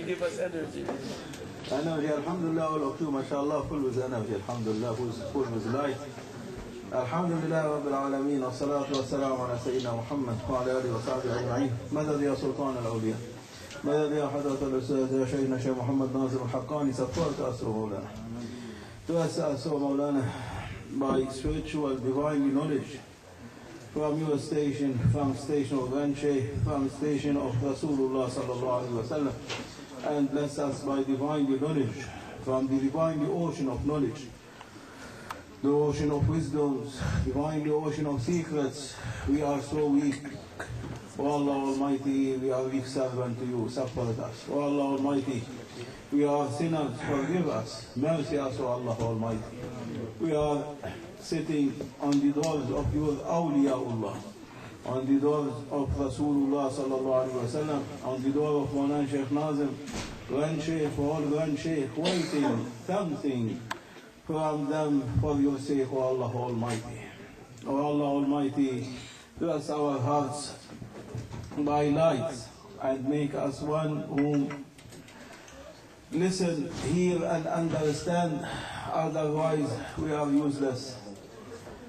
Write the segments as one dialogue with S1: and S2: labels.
S1: give us energy.
S2: Energy, alhamdulillah, all of you, mashallah, full with energy, alhamdulillah, full with light. Alhamdulillah, Rabbil Alameen, wa salatu wa salam ala Sayyidina Muhammad, wa ala alihi wa sahbihi ajma'in. Madad ya Sultan al-Awliya. Madad ya Hadrat al-Ustad, ya Shaykh Shaykh Muhammad Nazim al-Haqqani, support us, O Mawlana. To us, O Mawlana, by spiritual, divine knowledge, from your station, from station of Ranche, from station of Rasulullah sallallahu alaihi wasallam, and bless us by divine knowledge, from the divine ocean of knowledge, the ocean of wisdoms, divine ocean of secrets. We are so weak. O Allah Almighty, we are weak servant to you, support us. O Allah Almighty, we are sinners, forgive us, mercy us, O Allah Almighty. We are sitting on the doors of your awliyaullah, on the doors of Rasulullah sallallahu alaihi wasallam, on the door of Mawlana Shaykh Nazim, Grand Shaykh, all Grand Shaykh, waiting something from them for your sake, O Allah Almighty. O Allah Almighty, bless our hearts by lights and make us one whom listen, hear and understand, otherwise we are useless.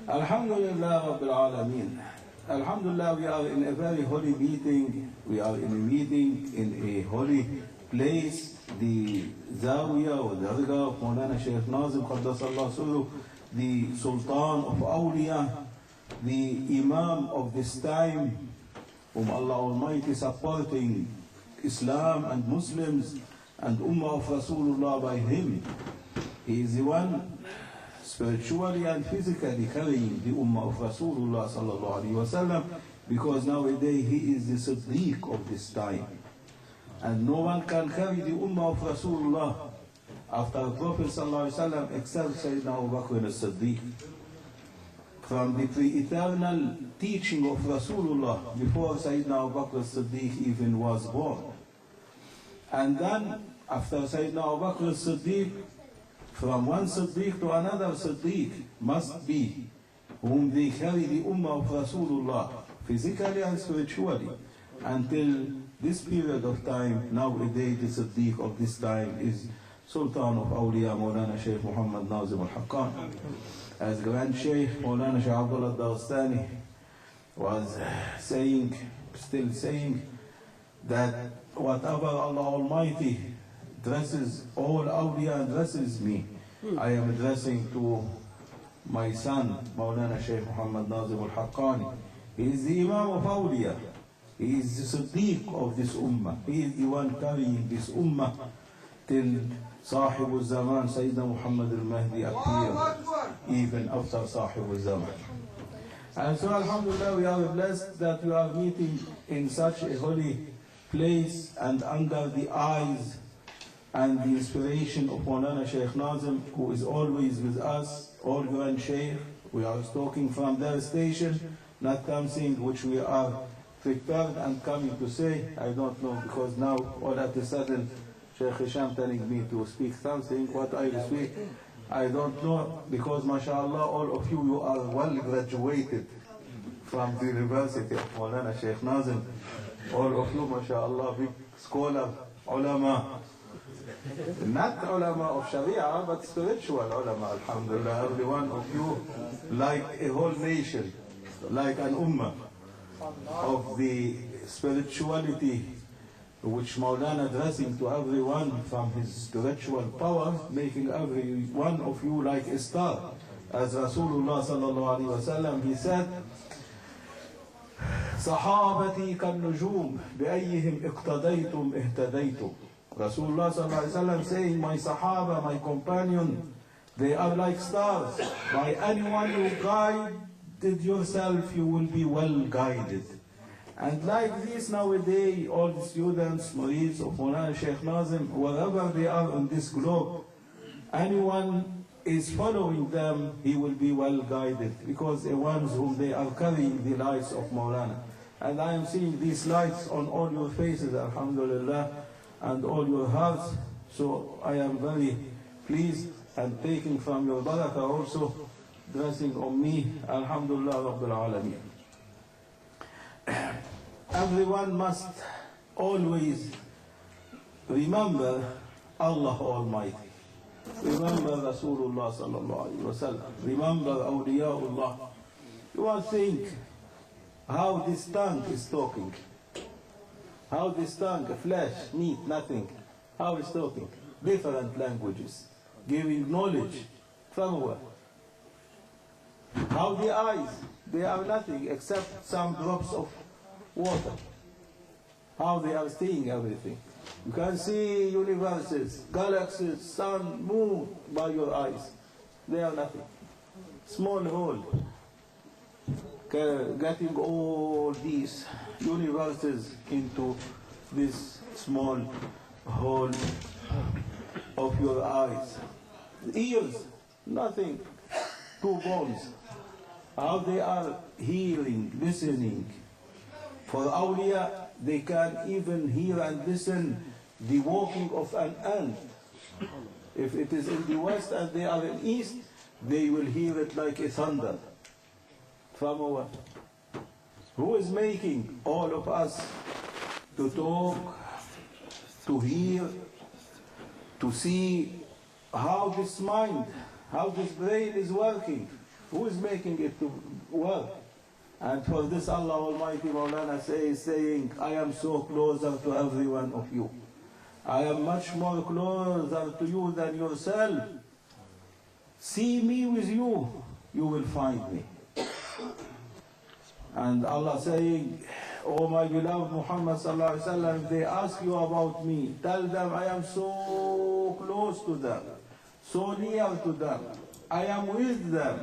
S2: Alhamdulillah Rabbil Alameen. Alhamdulillah, we are in a very holy meeting. We are in a meeting in a holy place, the Zawiya or Dargah of Mawlana Shaykh Nazim Qaddasallahu Sirruh, the Sultan of Awliya, the Imam of this time, whom Allah Almighty supporting Islam and Muslims and Ummah of Rasulullah by him. He is the one spiritually and physically carrying the Ummah of Rasulullah sallallahu alaihi wasallam, because nowadays he is the Siddique of this time. And no one can carry the Ummah of Rasulullah after the Prophet sallallahu alaihi wasallam except Sayyidina Abu Bakr as-Siddiq. From the pre-eternal teaching of Rasulullah before Sayyidina Abu Bakr as-Siddiq even was born. And then after Sayyidina Abu Bakr as-Siddiq, from one Siddiq to another Siddiq must be whom they carry the Ummah of Rasulullah physically and spiritually until this period of time. Nowadays the Siddiq of this time is Sultan of Awliya Mawlana Shaykh Muhammad Nazim al-Haqqani. As Grand Shaykh Mawlana Shaykh Abdullah al-Dagestani was saying, still saying, that whatever Allah Almighty dresses all awliya and dresses me, I am addressing to my son Mawlana Shaykh Muhammad Nazim al-Haqqani. He is the Imam of awliya. He is the Siddiq of this ummah. He is the one carrying this ummah till Sahib al-Zaman Sayyidina Muhammad al-Mahdi appear, even after Sahib al-Zaman. And so alhamdulillah, we are blessed that we are meeting in such a holy place and under the eyes and the inspiration of Mawlana Shaykh Nazim, who is always with us, all Grand Shaykh. We are talking from their station, not something which we are prepared and coming to say. I don't know, because now all at a sudden Shaykh Hisham telling me to speak something, what I will speak, I don't know, because mashallah, all of you are well graduated from the University of Mawlana Shaykh Nazim. All of you, mashallah, big scholar, ulama. Not ulama of Sharia, but spiritual ulama, alhamdulillah. Every one of you, like a whole nation, like an ummah of the spirituality which Mawlana addressing to everyone from his spiritual power, making every one of you like a star. As Rasulullah sallallahu alaihi wasallam, he said, صحابتي كالنجوم بأيهم اقتديتم اهتديتم. Rasulullah sallallahu alaihi wasallam saying, my Sahaba, my companion, they are like stars. By anyone you guided yourself, you will be well guided. And like this nowadays, all the students, murids of Mawlana Shaykh Nazim, wherever they are on this globe, anyone is following them, he will be well guided, because the ones whom they are carrying the lights of Mawlana. And I am seeing these lights on all your faces, alhamdulillah, and all your hearts. So I am very pleased and taking from your barakah also, dressing on me, alhamdulillah Rabbil Alameen. Everyone must always remember Allah Almighty. Remember Rasulullah sallallahu alaihi wasallam. Remember awliyaullah. You will think how this tongue is talking. How this tongue, flesh, meat, nothing. How it's talking. Different languages. Giving knowledge from where? How the eyes, they are nothing except some drops of water. How they are seeing everything. You can see universes, galaxies, sun, moon by your eyes. They are nothing. Small hole. Getting all these universes into this small hole of your eyes. Ears, nothing. Two bones. How they are hearing, listening. For awliya, they can even hear and listen the walking of an ant. If it is in the west and they are in east, they will hear it like a thunder. From what? Who is making all of us to talk, to hear, to see how this mind, how this brain is working? Who is making it to work? And for this Allah Almighty Mawlana saying, I am so closer to every one of you. I am much more closer to you than yourself. See me with you, you will find me. And Allah saying, oh my beloved Muhammad sallallahu alaihi wasallam, if they ask you about me, tell them I am so close to them, so near to them. I am with them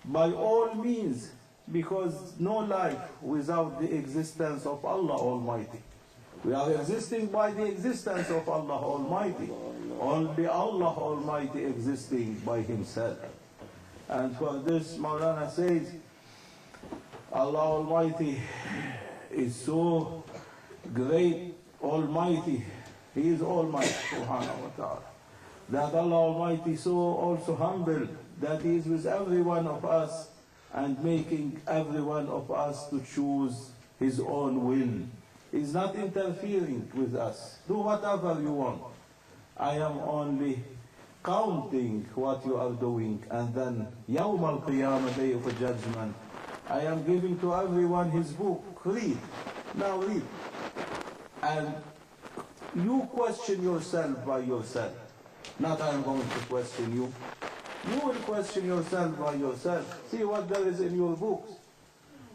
S2: by all means, because no life without the existence of Allah Almighty. We are existing by the existence of Allah Almighty. Only Allah Almighty existing by Himself. And for this Mawlana says, Allah Almighty is so great, Almighty. He is Almighty, subhanahu wa ta'ala. That Allah Almighty so also humble, that He is with every one of us and making every one of us to choose His own will. He's not interfering with us. Do whatever you want. I am only counting what you are doing, and then Yawm al-Qiyamah, day of judgment, I am giving to everyone his book. Read. Now read. And you question yourself by yourself. Not I am going to question you. You will question yourself by yourself. See what there is in your books.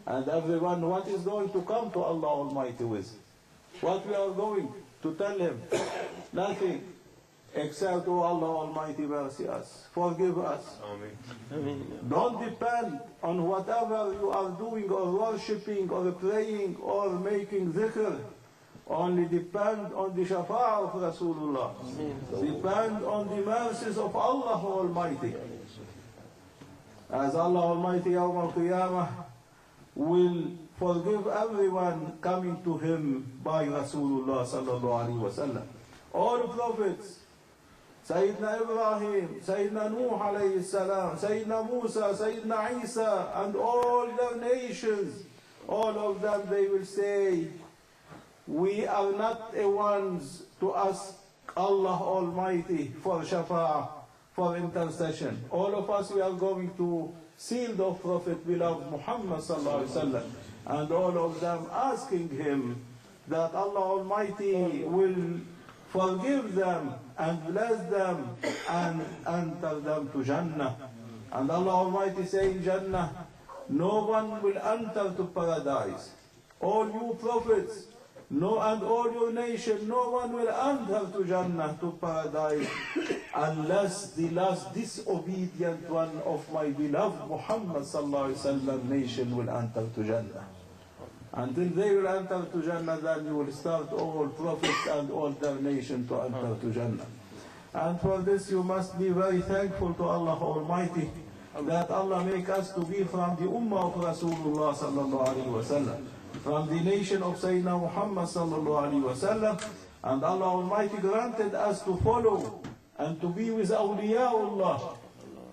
S2: And everyone, what is going to come to Allah Almighty with? What we are going to tell Him? Nothing. Except, oh Allah Almighty, mercy us. Forgive us. Amen. Don't depend on whatever you are doing or worshipping or praying or making dhikr. Only depend on the shafa'ah of Rasulullah. Depend on the mercies of Allah Almighty. As Allah Almighty Yawm al-Qiyamah will forgive everyone coming to Him by Rasulullah sallallahu alaihi wasallam. All prophets, Sayyidina Ibrahim, Sayyidina Nuh alayhi salam, Sayyidina Musa, Sayyidina Isa, and all their nations, all of them, they will say, we are not the ones to ask Allah Almighty for shafa'ah, for intercession. All of us, we are going to seal the Prophet beloved Muhammad sallallahu alaihi wasallam, and all of them asking him that Allah Almighty will forgive them and bless them and enter them to Jannah. And Allah Almighty saying Jannah, no one will enter to paradise. All you prophets, no, and all your nation, no one will enter to Jannah, to paradise, unless the last disobedient one of my beloved Muhammad sallallahu alaihi wasallam nation will enter to Jannah. Until they will enter to Jannah, then you will start all prophets and all their nation to enter to Jannah. And for this you must be very thankful to Allah Almighty, that Allah make us to be from the ummah of Rasulullah sallallahu alaihi wasallam, from the nation of Sayyidina Muhammad sallallahu alaihi wasallam, and Allah Almighty granted us to follow and to be with awliyaullah,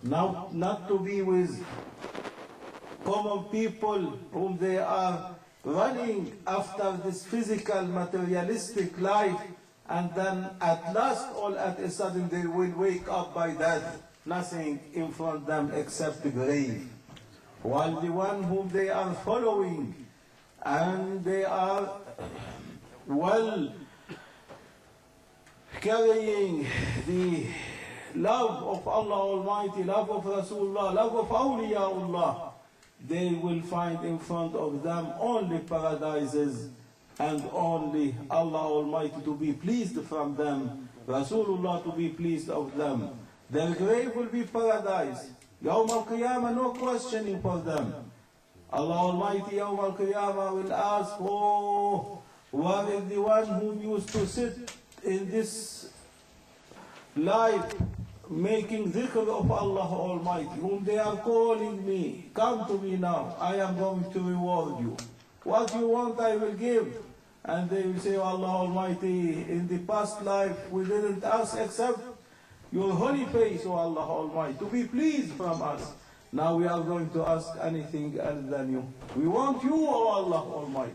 S2: not to be with common people whom they are running after this physical materialistic life and then at last, all at a sudden, they will wake up by death, nothing in front of them except the grave. While the one whom they are following, and they are well carrying the love of Allah Almighty, love of Rasulullah, love of awliyaullah, they will find in front of them only paradises and only Allah Almighty to be pleased from them, Rasulullah to be pleased of them. Their grave will be paradise. Yawm al-Qiyamah, no questioning for them. Allah Almighty Yawm al-Qiyamah will ask, oh, where is the one who used to sit in this life making dhikr of Allah Almighty, whom they are calling me, come to me now, I am going to reward you. What you want I will give. And they will say, oh, Allah Almighty, in the past life we didn't ask except your holy face, O Allah Almighty, to be pleased from us. Now we are going to ask anything else than you. We want you, O Allah Almighty.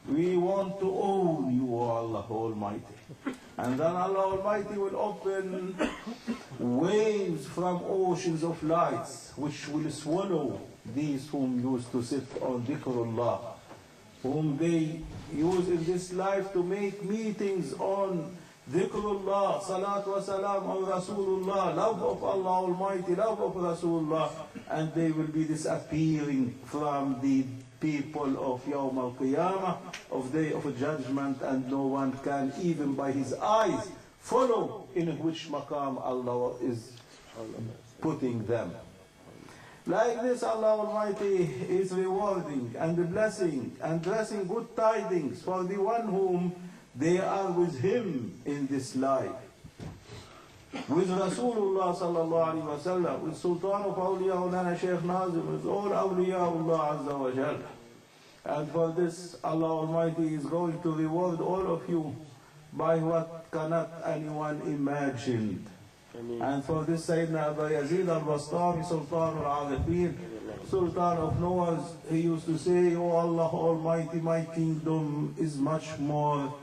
S2: We want to own you, O Allah Almighty. And then Allah Almighty will open waves from oceans of lights, which will swallow these whom used to sit on dhikrullah, whom they use in this life to make meetings on dhikrullah, salatu wa salam on Rasulullah, love of Allah Almighty, love of Rasulullah, and they will be disappearing from the people of Yawm al-Qiyamah, of Day of Judgment, and no one can even by his eyes follow in which maqam Allah is putting them. Like this, Allah Almighty is rewarding and blessing and blessing good tidings for the one whom they are with him in this life. With Rasulullah sallallahu alayhi wa sallam, with Sultan of Awliya Mawlana Shaykh Nazim, with all awliyaullah azza wa jal. And for this, Allah Almighty is going to reward all of you by what cannot anyone imagine. And for this, Sayyidina Abu Yazid al-Bastami, Sultan al-Arifin, Sultan of Noahs, he used to say, oh Allah Almighty, my kingdom is much more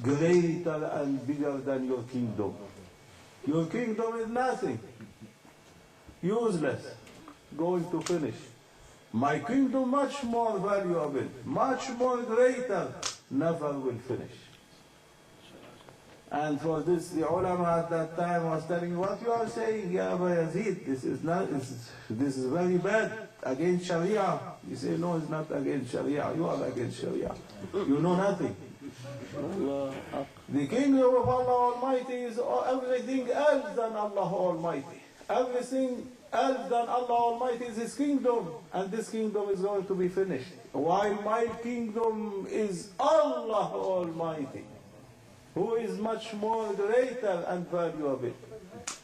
S2: greater and bigger than your kingdom. Your kingdom is nothing, useless, going to finish. My kingdom much more valuable, much more greater, never will finish. And for this, the ulama at that time was telling, what you are saying, Ya Abu Yazid, this is very bad, against Sharia. You say, no, it's not against Sharia, you are against Sharia. You know nothing. The kingdom of Allah Almighty is everything else than Allah Almighty. Everything else than Allah Almighty is His kingdom, and this kingdom is going to be finished. While my kingdom is Allah Almighty, who is much more greater and valuable.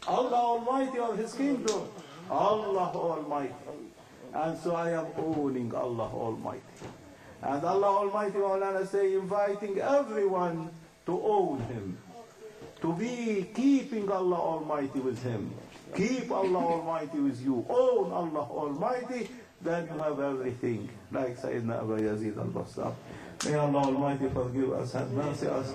S2: Allah Almighty or His kingdom, Allah Almighty. And so I am owning Allah Almighty. And Allah Almighty, Mawlana say, inviting everyone to own Him, to be keeping Allah Almighty with Him. Keep Allah Almighty with you. Own Allah Almighty, then you have everything. Like Sayyidina Abu Yazid al-Bastami. May Allah Almighty forgive us and mercy us.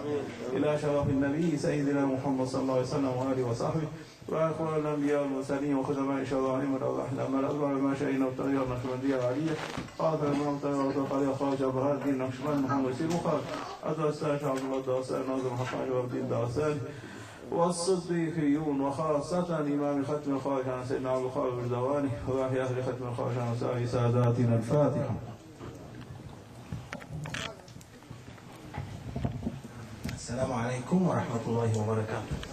S2: إلى شرف النبي سيدنا محمد صلى الله عليه وسلم وآله وصحبه وأخوان الأنبياء والمرسلين وخدماء شرائعهم والأرواح ما الأزواج ما شئنا وطريق النقشبندية العالية قادر المنام طريق وطريق خارج أبهار الدين نقشبند محمد سيد مخار أدوى الساشا عبد الله الدوسان ناظر محمد عجب الدين دوسان والصديقيون وخاصة إمام ختم الخارج عن سيدنا عبد الخالق الجواني وراحي أهل ختم الخارج عن سائر ساداتنا الفاتحة.
S1: السلام عليكم ورحمة الله وبركاته.